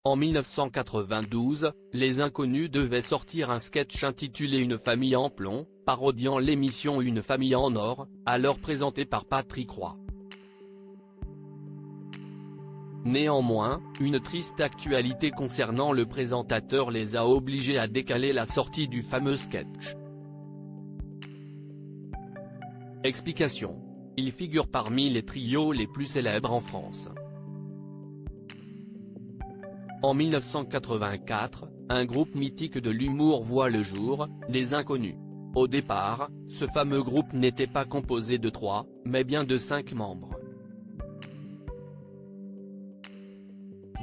En 1992, les Inconnus devaient sortir un sketch intitulé Une famille en plomb, parodiant l'émission Une famille en or, alors présentée par Patrick Roy. Néanmoins, une triste actualité concernant le présentateur les a obligés à décaler la sortie du fameux sketch. Explication. Il figure parmi les trios les plus célèbres en France. En 1984, un groupe mythique de l'humour voit le jour, les Inconnus. Au départ, ce fameux groupe n'était pas composé de 3, mais bien de 5 membres.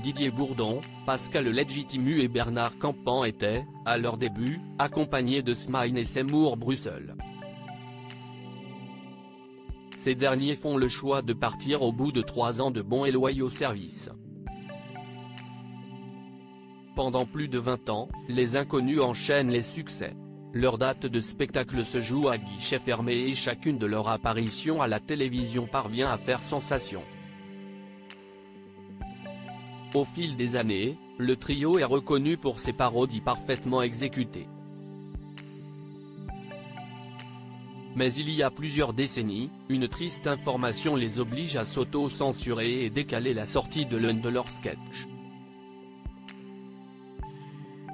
Didier Bourdon, Pascal Legitimu et Bernard Campan étaient, à leur début, accompagnés de Smaïn et Seymour Brussel. Ces derniers font le choix de partir au bout de 3 ans de bons et loyaux services. Pendant plus de 20 ans, les Inconnus enchaînent les succès. Leur date de spectacle se joue à guichet fermé et chacune de leurs apparitions à la télévision parvient à faire sensation. Au fil des années, le trio est reconnu pour ses parodies parfaitement exécutées. Mais il y a plusieurs décennies, une triste information les oblige à s'auto-censurer et décaler la sortie de l'un de leurs sketchs.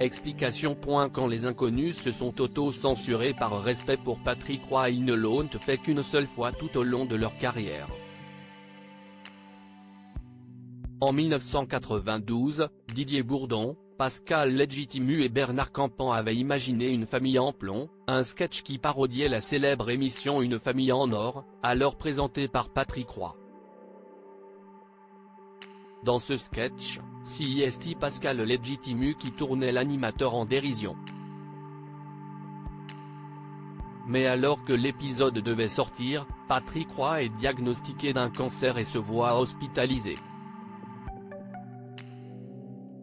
Explication. Quand les Inconnus se sont auto-censurés par respect pour Patrick Roy, ils ne l'ont fait qu'une seule fois tout au long de leur carrière. En 1992, Didier Bourdon, Pascal Legitimu et Bernard Campan avaient imaginé Une famille en plomb, un sketch qui parodiait la célèbre émission Une famille en or, alors présentée par Patrick Roy. Dans ce sketch, c'est Pascal Legitimu qui tournait l'animateur en dérision. Mais alors que l'épisode devait sortir, Patrick Roy est diagnostiqué d'un cancer et se voit hospitalisé.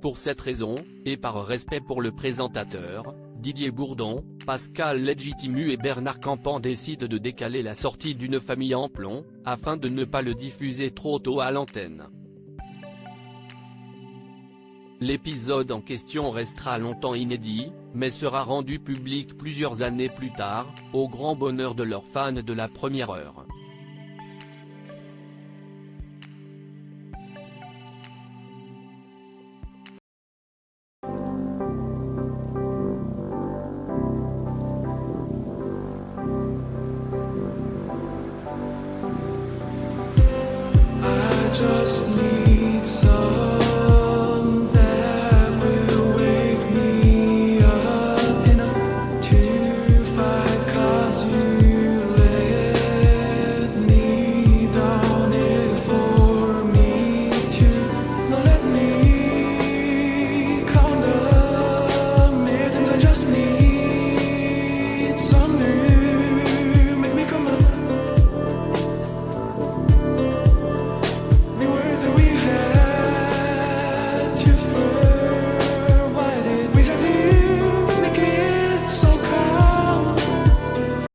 Pour cette raison, et par respect pour le présentateur, Didier Bourdon, Pascal Legitimu et Bernard Campan décident de décaler la sortie d'Une famille en plomb, afin de ne pas le diffuser trop tôt à l'antenne. L'épisode en question restera longtemps inédit, mais sera rendu public plusieurs années plus tard, au grand bonheur de leurs fans de la première heure. I just need